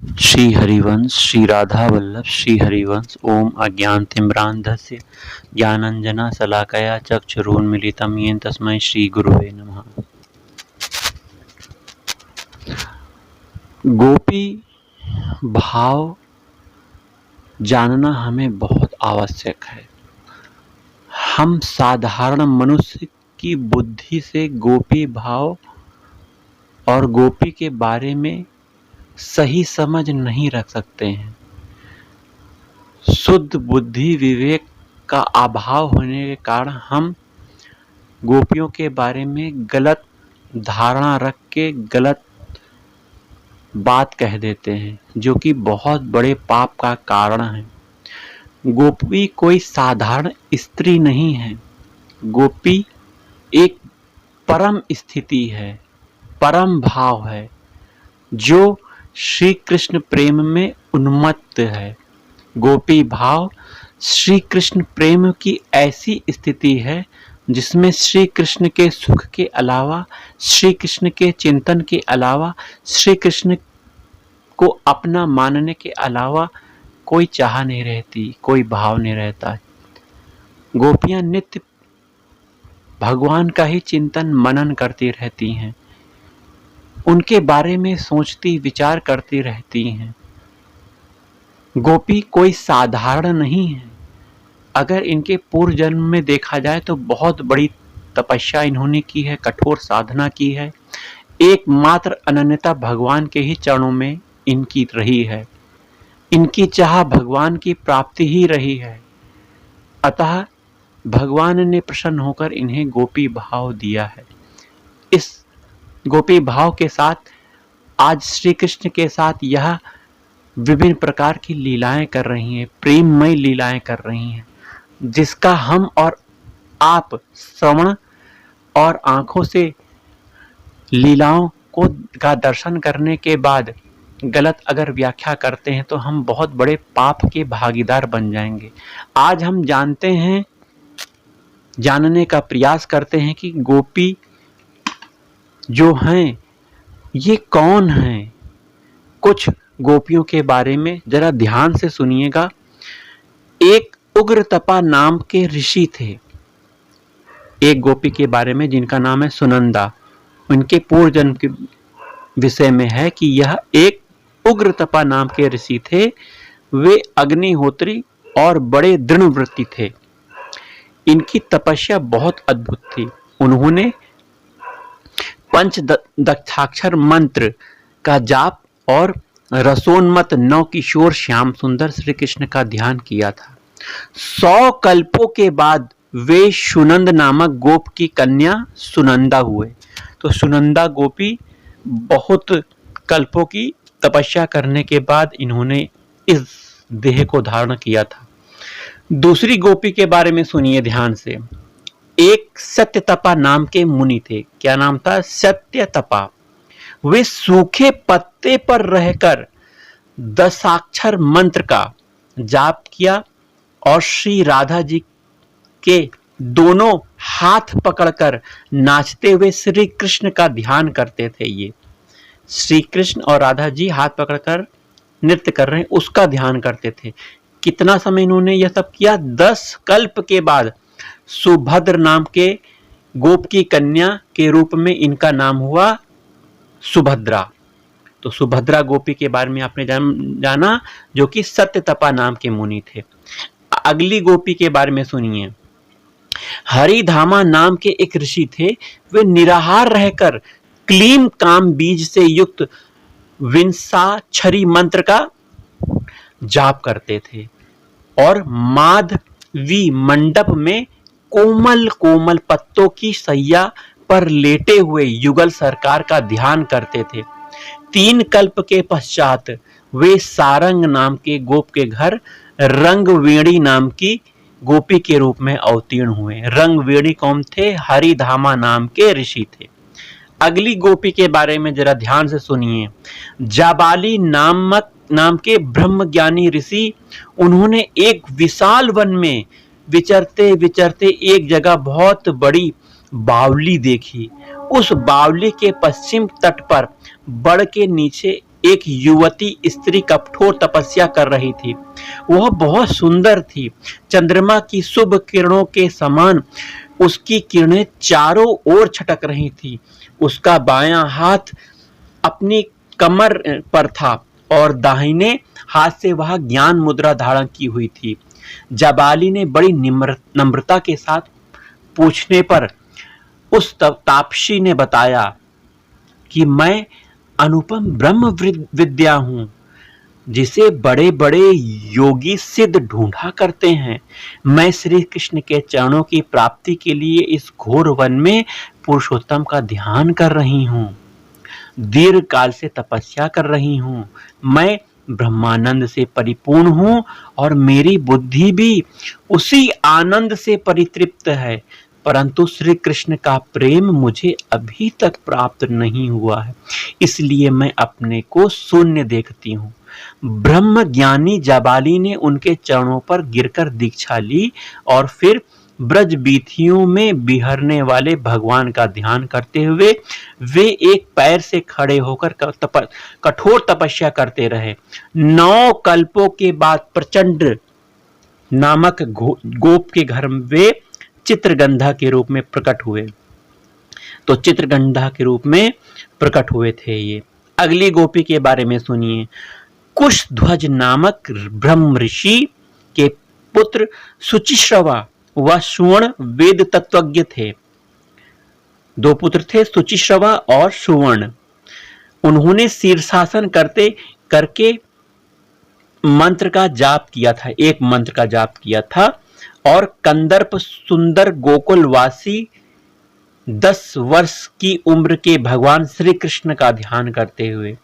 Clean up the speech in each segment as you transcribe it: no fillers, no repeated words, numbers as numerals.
श्री हरिवंश श्री राधा वल्लभ श्री हरिवंश। ओम अज्ञानतिमिरान्धस्य ज्ञानाञ्जना शलाकया चक्षुरुन्मीलितं येन तस्मै श्री गुरुवे नमः। गोपी भाव जानना हमें बहुत आवश्यक है। हम साधारण मनुष्य की बुद्धि से गोपी भाव और गोपी के बारे में सही समझ नहीं रख सकते हैं। शुद्ध बुद्धि विवेक का अभाव होने के कारण हम गोपियों के बारे में गलत धारणा रख के गलत बात कह देते हैं, जो कि बहुत बड़े पाप का कारण है। गोपी कोई साधारण स्त्री नहीं है। गोपी एक परम स्थिति है, परम भाव है, जो श्री कृष्ण प्रेम में उन्मत्त है। गोपी भाव श्री कृष्ण प्रेम की ऐसी स्थिति है जिसमें श्री कृष्ण के सुख के अलावा, श्री कृष्ण के चिंतन के अलावा, श्री कृष्ण को अपना मानने के अलावा कोई चाह नहीं रहती, कोई भाव नहीं रहता। गोपियां नित्य भगवान का ही चिंतन मनन करती रहती हैं, उनके बारे में सोचती विचार करती रहती हैं। गोपी कोई साधारण नहीं है। अगर इनके पूर्व जन्म में देखा जाए तो बहुत बड़ी तपस्या इन्होंने की है, कठोर साधना की है। एकमात्र अनन्यता भगवान के ही चरणों में इनकी रही है। इनकी चाह भगवान की प्राप्ति ही रही है। अतः भगवान ने प्रसन्न होकर इन्हें गोपी भाव दिया है। इस गोपी भाव के साथ आज श्री कृष्ण के साथ यह विभिन्न प्रकार की लीलाएं कर रही हैं, प्रेममय लीलाएं कर रही हैं, जिसका हम और आप श्रवण और आंखों से लीलाओं का दर्शन करने के बाद गलत अगर व्याख्या करते हैं तो हम बहुत बड़े पाप के भागीदार बन जाएंगे। आज हम जानते हैं, जानने का प्रयास करते हैं कि गोपी जो हैं ये कौन हैं। कुछ गोपियों के बारे में जरा ध्यान से सुनिएगा। एक उग्रतपा नाम के ऋषि थे। एक गोपी के बारे में जिनका नाम है सुनंदा। उनके पूर्व जन्म के विषय में है कि यह एक उग्रतपा नाम के ऋषि थे। वे अग्निहोत्री और बड़े दृढ़व्रती थे। इनकी तपस्या बहुत अद्भुत थी। उन्होंने पंच दक्षाक्षर मंत्र का जाप और रसोन्मत नौ किशोर श्याम सुंदर श्री कृष्ण का ध्यान किया था। 100 कल्पों के बाद वे सुनंद नामक गोप की कन्या सुनंदा हुए। तो सुनंदा गोपी बहुत कल्पों की तपस्या करने के बाद इन्होंने इस देह को धारण किया था। दूसरी गोपी के बारे में सुनिए ध्यान से। एक सत्यतपा नाम के मुनि थे। क्या नाम था? सत्यतपा। वे सूखे पत्ते पर रहकर दशाक्षर मंत्र का जाप किया और श्री राधा जी के दोनों हाथ पकड़कर नाचते हुए श्री कृष्ण का ध्यान करते थे। ये श्री कृष्ण और राधा जी हाथ पकड़कर नृत्य कर रहे हैं, उसका ध्यान करते थे। कितना समय इन्होंने यह सब किया? 10 कल्प के बाद सुभद्र नाम के गोप की कन्या के रूप में इनका नाम हुआ सुभद्रा। तो सुभद्रा गोपी के बारे में आपने जाना, जो कि सत्यतपा नाम के मुनि थे। अगली गोपी के बारे में सुनिए। हरिधामा नाम के एक ऋषि थे। वे निराहार रहकर क्लीम काम बीज से युक्त विंसाक्षरी मंत्र का जाप करते थे और माधवी मंडप में कोमल कोमल पत्तों की सैया पर लेटे हुए युगल सरकार का ध्यान करते थे। 3 कल्प के पश्चात वे सारंग नाम के गोप के घर रंगवेणी नाम की गोपी के रूप में अवतीर्ण हुए। रंगवेणी कौन थे? हरिधामा नाम के ऋषि थे। अगली गोपी के बारे में जरा ध्यान से सुनिए। जाबाली नाम के ब्रह्मज्ञानी ऋषि, उन्होंने एक विशाल वन में विचरते विचरते एक जगह बहुत बड़ी बावली देखी। उस बावली के पश्चिम तट पर बड़ के नीचे एक युवती स्त्री कठोर तपस्या कर रही थी। वह बहुत सुंदर थी। चंद्रमा की शुभ किरणों के समान उसकी किरणें चारों ओर छटक रही थी। उसका बायां हाथ अपनी कमर पर था और दाहिने हाथ से वह ज्ञान मुद्रा धारण की हुई थी। जाबाली ने बड़ी नम्रता के साथ पूछने पर उस तापसी ने बताया कि मैं अनुपम ब्रह्म विद्या हूं, जिसे बड़े बड़े योगी सिद्ध ढूंढा करते हैं। मैं श्री कृष्ण के चरणों की प्राप्ति के लिए इस घोर वन में पुरुषोत्तम का ध्यान कर रही हूं, दीर्घ काल से तपस्या कर रही हूं। मैं ब्रह्मानंद से परिपूर्ण हूं और मेरी बुद्धि भी उसी आनंद से परितृप्त है, परंतु श्री कृष्ण का प्रेम मुझे अभी तक प्राप्त नहीं हुआ है, इसलिए मैं अपने को शून्य देखती हूँ। ब्रह्म ज्ञानी जाबाली ने उनके चरणों पर गिरकर दीक्षा ली और फिर ब्रज बीथियों में बिहरने वाले भगवान का ध्यान करते हुए वे एक पैर से खड़े होकर कठोर तपस्या करते रहे। 9 कल्पों के बाद प्रचंड नामक गोप के घर वे चित्रगंधा के रूप में प्रकट हुए। तो चित्रगंधा के रूप में प्रकट हुए थे ये। अगली गोपी के बारे में सुनिए। कुशध्वज नामक ब्रह्म ऋषि के पुत्र सुचिश्रवा व सुवर्ण वेद तत्वज्ञ थे। 2 पुत्र थे, सुचिश्रवा और सुवर्ण। उन्होंने शीर्षासन करके मंत्र का जाप किया था, एक मंत्र का जाप किया था और कंदर्प सुंदर गोकुलवासी 10 वर्ष की उम्र के भगवान श्री कृष्ण का ध्यान करते हुए,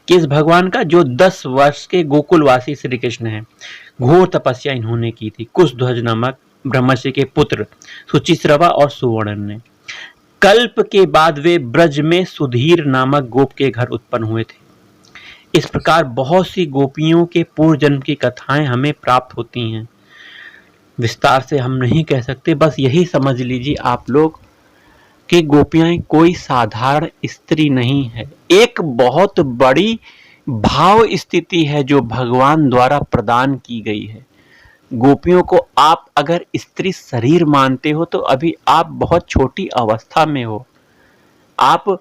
किस भगवान का? जो 10 वर्ष के गोकुलवासी श्री कृष्ण हैं। घोर तपस्या इन्होंने की थी, कुशध्वज नामक ब्रह्मर्षि के पुत्र सुचिश्रवा और सुवर्ण ने। कल्प के बाद वे ब्रज में सुधीर नामक गोप के घर उत्पन्न हुए थे। इस प्रकार बहुत सी गोपियों के पूर्व जन्म की कथाएं हमें प्राप्त होती हैं। विस्तार से हम नहीं कह सकते, बस यही समझ लीजिए आप लोग कि गोपियां कोई साधारण स्त्री नहीं है, एक बहुत बड़ी भाव स्थिति है जो भगवान द्वारा प्रदान की गई है। गोपियों को आप अगर स्त्री शरीर मानते हो तो अभी आप बहुत छोटी अवस्था में हो, आप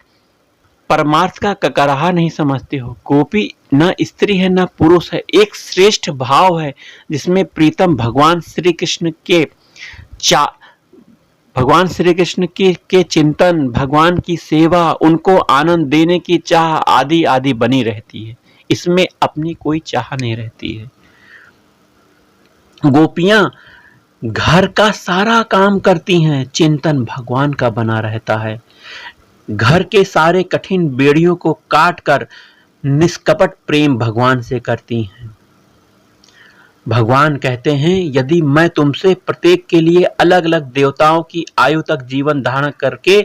परमार्थ का ककराहा नहीं समझते हो। गोपी न स्त्री है न पुरुष है, एक श्रेष्ठ भाव है जिसमें प्रीतम भगवान श्री कृष्ण के चिंतन, भगवान की सेवा, उनको आनंद देने की चाह आदि आदि बनी रहती है। इसमें अपनी कोई चाह नहीं रहती है। गोपियां घर का सारा काम करती हैं, चिंतन भगवान का बना रहता है। घर के सारे कठिन बेड़ियों को काट कर निष्कपट प्रेम भगवान से करती हैं। भगवान कहते हैं, यदि मैं तुमसे प्रत्येक के लिए अलग अलग देवताओं की आयु तक जीवन धारण करके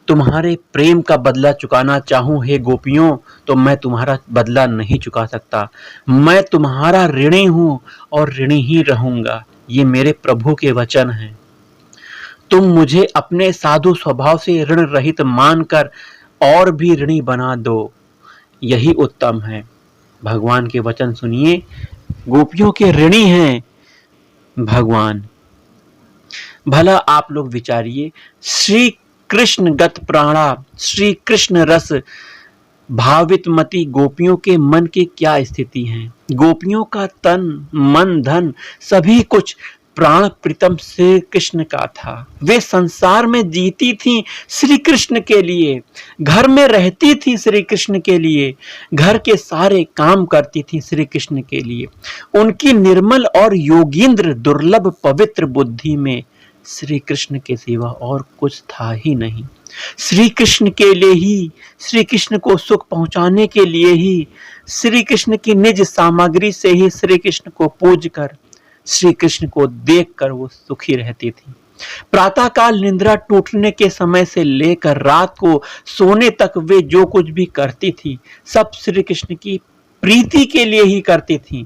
तुम्हारे प्रेम का बदला चुकाना चाहूं हे गोपियों, तो मैं तुम्हारा बदला नहीं चुका सकता। मैं तुम्हारा ऋणी हूं और ऋणी ही रहूंगा। ये मेरे प्रभु के वचन हैं। तुम मुझे अपने साधु स्वभाव से ऋण रहित मानकर और भी ऋणी बना दो, यही उत्तम है। भगवान के वचन सुनिए, गोपियों के ऋणी हैं भगवान। भला आप लोग विचारिए, श्री कृष्ण गत प्राणा, श्री कृष्ण रस भावित मती गोपियों के मन की क्या स्थिति है। गोपियों का तन मन धन सभी कुछ प्राण प्रीतम श्री कृष्ण का था। वे संसार में जीती थीं श्री कृष्ण के लिए, घर में रहती थी श्री कृष्ण के लिए, घर के सारे काम करती थी श्री कृष्ण के लिए। उनकी निर्मल और योगींद्र दुर्लभ पवित्र बुद्धि में श्री कृष्ण के सिवा और कुछ था ही नहीं। श्री कृष्ण के लिए ही, श्री कृष्ण को सुख पहुंचाने के लिए ही, श्री कृष्ण की निज सामग्री से ही श्री कृष्ण को पूज कर, श्री कृष्ण को देखकर वो सुखी रहती थी। प्रातःकाल निद्रा टूटने के समय से लेकर रात को सोने तक वे जो कुछ भी करती थी सब श्री कृष्ण की प्रीति के लिए ही करती थी।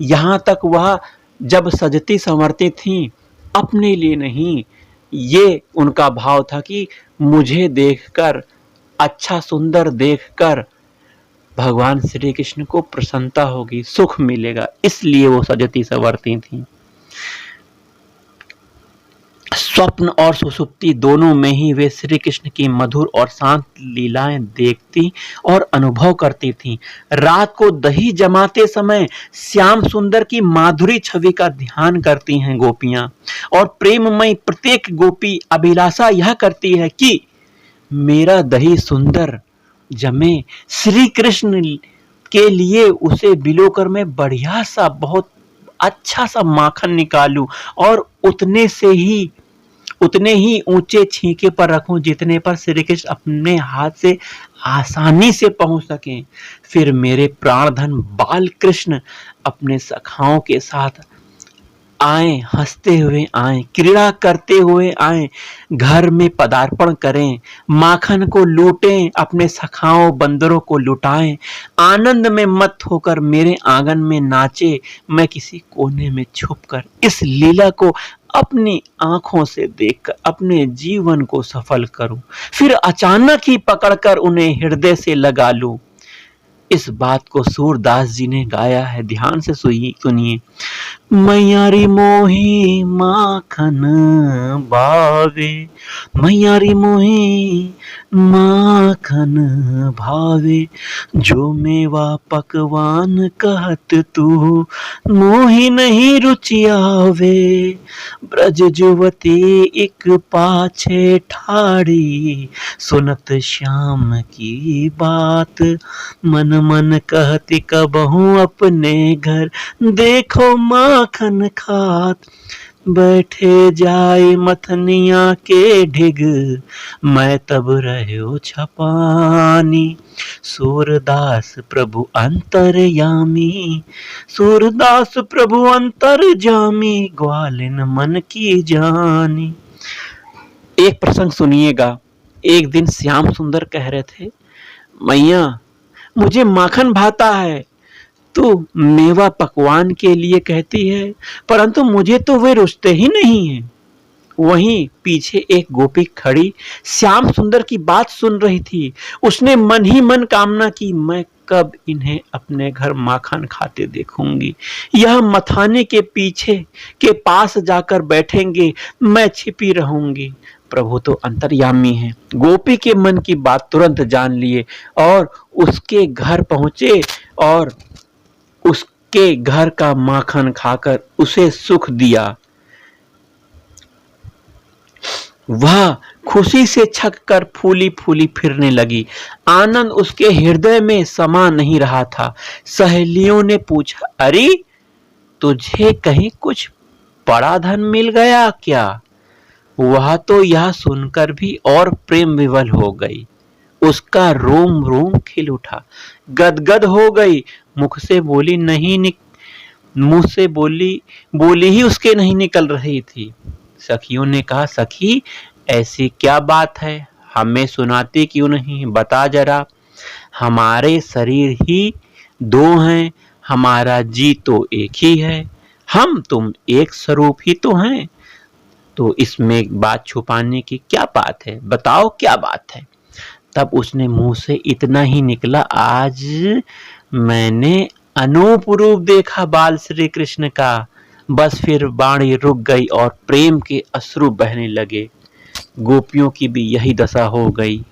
यहाँ तक वह जब सजती संवरती थी अपने लिए नहीं, ये उनका भाव था कि मुझे देखकर, अच्छा सुंदर देखकर भगवान श्री कृष्ण को प्रसन्नता होगी, सुख मिलेगा, इसलिए वो सजती संवरती थी। स्वप्न और सुषुप्ति दोनों में ही वे श्री कृष्ण की मधुर और शांत लीलाएं देखती और अनुभव करती थीं। रात को दही जमाते समय श्याम सुंदर की माधुरी छवि का ध्यान करती हैं गोपियां, और प्रेममयी प्रत्येक गोपी अभिलाषा यह करती है कि मेरा दही सुंदर जमे, श्री कृष्ण के लिए उसे बिलोकर मैं बढ़िया सा बहुत अच्छा सा माखन निकालूं और उतने ही ऊंचे छींके पर रखूं जितने पर श्री कृष्ण अपने हाथ से आसानी से पहुंच सकें। फिर मेरे प्राणधन बाल कृष्ण अपने सखाओं के साथ आए, हंसते हुए आए, क्रीड़ा करते हुए आए, घर में पदार्पण करें, माखन को लूटें, अपने सखाओं बंदरों को लुटाएं, आनंद में मत होकर मेरे आंगन में नाचे, मैं किसी कोने में छुपकर इस लीला को अपनी आंखों से देखकर अपने जीवन को सफल करूं, फिर अचानक ही पकड़कर उन्हें हृदय से लगा लूं। इस बात को सूरदास जी ने गाया है, ध्यान से सुनिए। मैयारी मोही माखन भावे, मैयारी मोही माखन भावे, जो मेवा पकवान कहत तू मोही नहीं रुचि आवे। ब्रज जुवती एक पाछे ठाड़ी, सुनत श्याम की बात, मन मन कहती कबहू अपने घर, देखो माखन खात। बैठे जाए मथनिया के ढिग, मैं तब रहो छपानी, सूरदास प्रभु अंतरयामी, सूरदास प्रभु अंतरजामी, ग्वालिन मन की जानी। एक प्रसंग सुनिएगा। एक दिन श्याम सुंदर कह रहे थे, मैया मुझे माखन भाता है, तू मेवा पकवान के लिए कहती है, परंतु मुझे तो वे रुचते ही नहीं है। वहीं पीछे एक गोपी खड़ी श्याम सुंदर की बात सुन रही थी। उसने मन ही मन कामना की, मैं कब इन्हें अपने घर माखन खाते देखूंगी। यह मथाने के पीछे के पास जाकर बैठेंगे, मैं छिपी रहूंगी। प्रभु तो अंतर्यामी है। गोपी के मन की बात तुरंत जान लिए और उसके घर पहुंचे और उसके घर का माखन खाकर उसे सुख दिया। वह खुशी से छक कर फूली फूली फिरने लगी। आनंद उसके हृदय में समा नहीं रहा था। सहेलियों ने पूछा, अरे तुझे कहीं कुछ बड़ा धन मिल गया क्या? वह तो यह सुनकर भी और प्रेम विवल हो गई। उसका रोम रोम खिल उठा, गदगद हो गई। मुख से बोली मुंह से बोली ही उसके नहीं निकल रही थी। सखियों ने कहा, सखी ऐसी क्या बात है, हमें सुनाती क्यों नहीं, बता जरा। हमारे शरीर ही दो हैं, हमारा जी तो एक ही है, हम तुम एक स्वरूप ही तो हैं, तो इसमें बात छुपाने की क्या बात है, बताओ क्या बात है। तब उसने मुंह से इतना ही निकला, आज मैंने अनूप रूप देखा बाल श्री कृष्ण का। बस फिर वाणी रुक गई और प्रेम के अश्रु बहने लगे। गोपियों की भी यही दशा हो गई।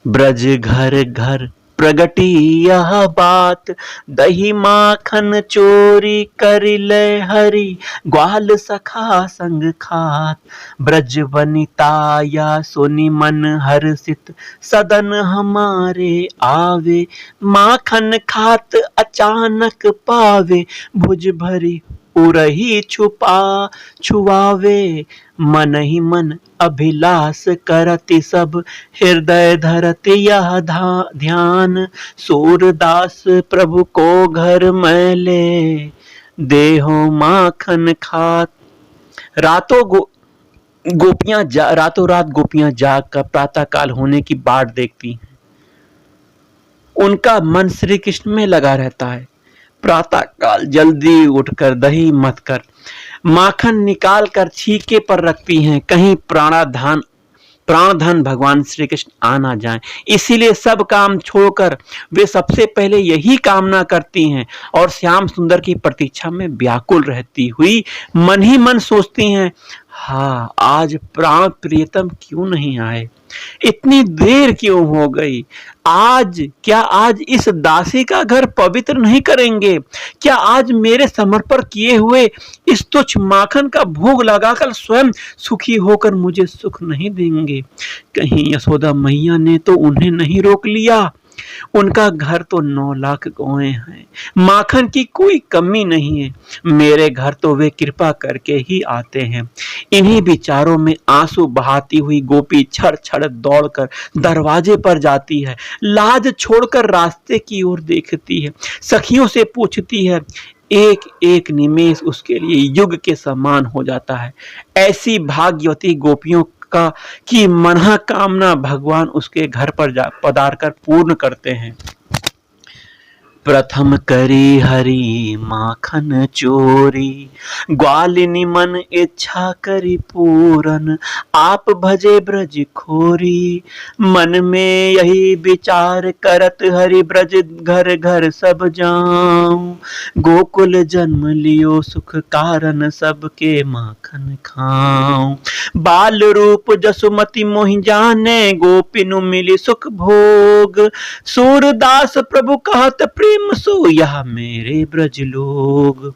ब्रज घर घर प्रगटी यह बात, दही माखन चोरी कर ले हरि, ग्वाल सखा संग खात। ब्रज वनिता या सुनि मन हर्षित, सदन हमारे आवे। माखन खात अचानक पावे, भुज भरी उरही छुआवे। मन ही मन अभिलाष करति सब, हृदय धरति यह ध्यान। सूरदास प्रभु को घर में ले, देहो माखन खात। रातों रात गोपियां जाग कर प्रातः काल होने की बाट देखती हैं। उनका मन श्री कृष्ण में लगा रहता है। प्रातः काल जल्दी उठकर दही मत कर माखन निकाल कर छीके पर रखती हैं। कहीं प्राण धन भगवान श्री कृष्ण आ ना जाएं। इसीलिए सब काम छोड़कर वे सबसे पहले यही कामना करती हैं और श्याम सुंदर की प्रतीक्षा में व्याकुल रहती हुई मन ही मन सोचती हैं, हाँ आज प्राण प्रियतम क्यों नहीं आए, इतनी देर क्यों हो गई, आज इस दासी का घर पवित्र नहीं करेंगे, क्या आज मेरे समर्पण किए हुए इस तुच्छ माखन का भोग लगाकर स्वयं सुखी होकर मुझे सुख नहीं देंगे, कहीं यशोदा मैया ने तो उन्हें नहीं रोक लिया, उनका घर तो 9 लाख गौएं हैं, माखन की कोई कमी नहीं है, मेरे घर तो वे कृपा करके ही आते हैं। इन्हीं विचारों में आंसू बहाती हुई गोपी छड़ छड़ दौड़कर दरवाजे पर जाती है, लाज छोड़कर रास्ते की ओर देखती है, सखियों से पूछती है, एक एक निमेष उसके लिए युग के समान हो जाता है। ऐसी भाग्यवती गोपियों का की मनोकामना भगवान उसके घर पर पधार कर पूर्ण करते हैं। प्रथम करी हरि माखन चोरी, ग्वालिनी मन इच्छा करी पूरन, आप भजे ब्रज खोरी, मन में यही विचार करत हरि ब्रज घर घर सब जाऊं, गोकुल जन्म लियो सुख कारण सबके माखन खाऊं, बाल रूप जसुमति मोहि जाने, गोपिनु मिली सुख भोग, सूरदास प्रभु कहत प्रेम सो यह मेरे ब्रज लोग।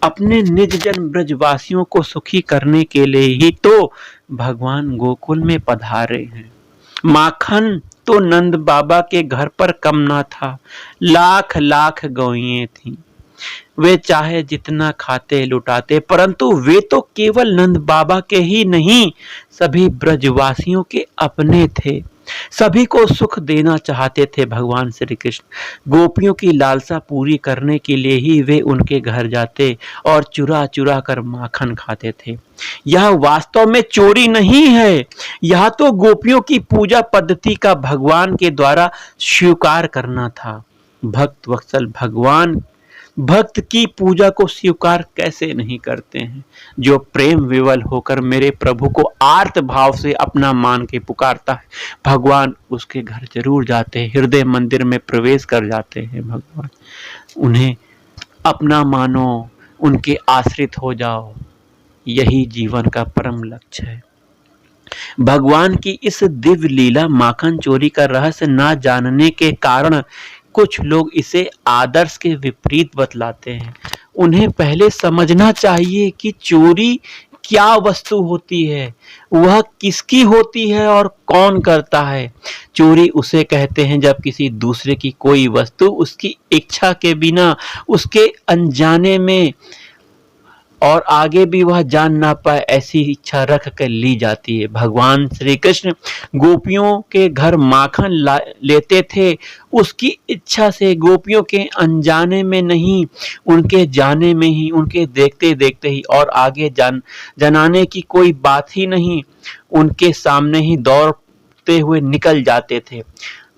अपने निज जन ब्रजवासियों को सुखी करने के लिए ही तो भगवान गोकुल में पधारे हैं। माखन तो नंद बाबा के घर पर कम ना था, लाख लाख गौएं थीं, वे चाहे जितना खाते लुटाते, परंतु वे तो केवल नंद बाबा के ही नहीं, सभी ब्रजवासियों के अपने थे, सभी को सुख देना चाहते थे भगवान श्री कृष्ण। गोपियों की लालसा पूरी करने के लिए ही वे उनके घर जाते और चुरा चुरा कर माखन खाते थे। यह वास्तव में चोरी नहीं है, यह तो गोपियों की पूजा पद्धति का भगवान के द्वारा स्वीकार करना था। भक्त वत्सल भगवान भक्त की पूजा को स्वीकार कैसे नहीं करते हैं। जो प्रेम विवल होकर मेरे प्रभु को आर्त भाव से अपना मान के पुकारता है, भगवान उसके घर जरूर जाते हैं, हृदय मंदिर में प्रवेश कर जाते हैं। भगवान उन्हें अपना मानो, उनके आश्रित हो जाओ, यही जीवन का परम लक्ष्य है। भगवान की इस दिव्य लीला माखन चोरी का रहस्य ना जानने के कारण कुछ लोग इसे आदर्श के विपरीत बतलाते हैं। उन्हें पहले समझना चाहिए कि चोरी क्या वस्तु होती है, वह किसकी होती है और कौन करता है। चोरी उसे कहते हैं जब किसी दूसरे की कोई वस्तु उसकी इच्छा के बिना, उसके अनजाने में और आगे भी वह जान ना पाए ऐसी इच्छा रख कर ली जाती है। भगवान श्री कृष्ण गोपियों के घर माखन लेते थे उसकी इच्छा से, गोपियों के अनजाने में नहीं, उनके जाने में ही, उनके देखते देखते ही, और आगे जनाने की कोई बात ही नहीं, उनके सामने ही दौड़ते हुए निकल जाते थे।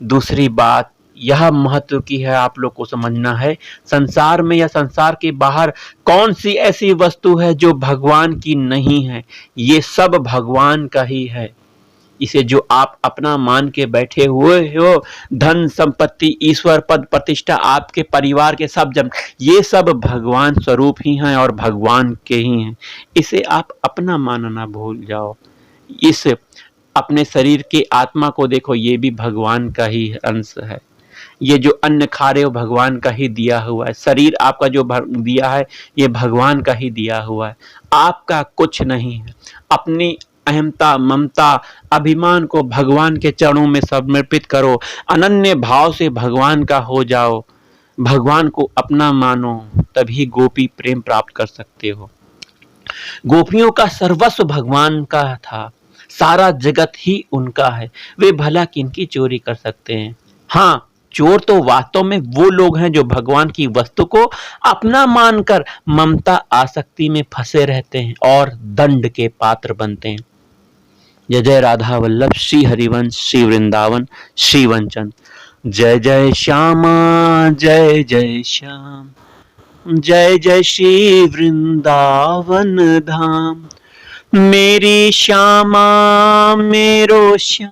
दूसरी बात यह महत्व की है, आप लोग को समझना है, संसार में या संसार के बाहर कौन सी ऐसी वस्तु है जो भगवान की नहीं है। ये सब भगवान का ही है। इसे जो आप अपना मान के बैठे हुए हो, धन संपत्ति ईश्वर पद प्रतिष्ठा आपके परिवार के सब जन, ये सब भगवान स्वरूप ही हैं और भगवान के ही हैं। इसे आप अपना मानना भूल जाओ। इस अपने शरीर के आत्मा को देखो, ये भी भगवान का ही अंश है। ये जो अन्न खा रहे हो भगवान का ही दिया हुआ है। शरीर आपका जो दिया है ये भगवान का ही दिया हुआ है, आपका कुछ नहीं है। अपनी अहमता ममता अभिमान को भगवान के चरणों में समर्पित करो, अनन्य भाव से भगवान का हो जाओ, भगवान को अपना मानो, तभी गोपी प्रेम प्राप्त कर सकते हो। गोपियों का सर्वस्व भगवान का था, सारा जगत ही उनका है, वे भला किनकी चोरी कर सकते हैं। हाँ, चोर तो वास्तव में वो लोग हैं जो भगवान की वस्तु को अपना मानकर ममता आसक्ति में फंसे रहते हैं और दंड के पात्र बनते हैं। जय जय राधा वल्लभ, श्री हरिवंश, श्री वृंदावन, श्री वंचन। जय जय श्यामा जय जय श्याम, जय जय श्री वृंदावन धाम। मेरी श्यामा मेरो श्याम।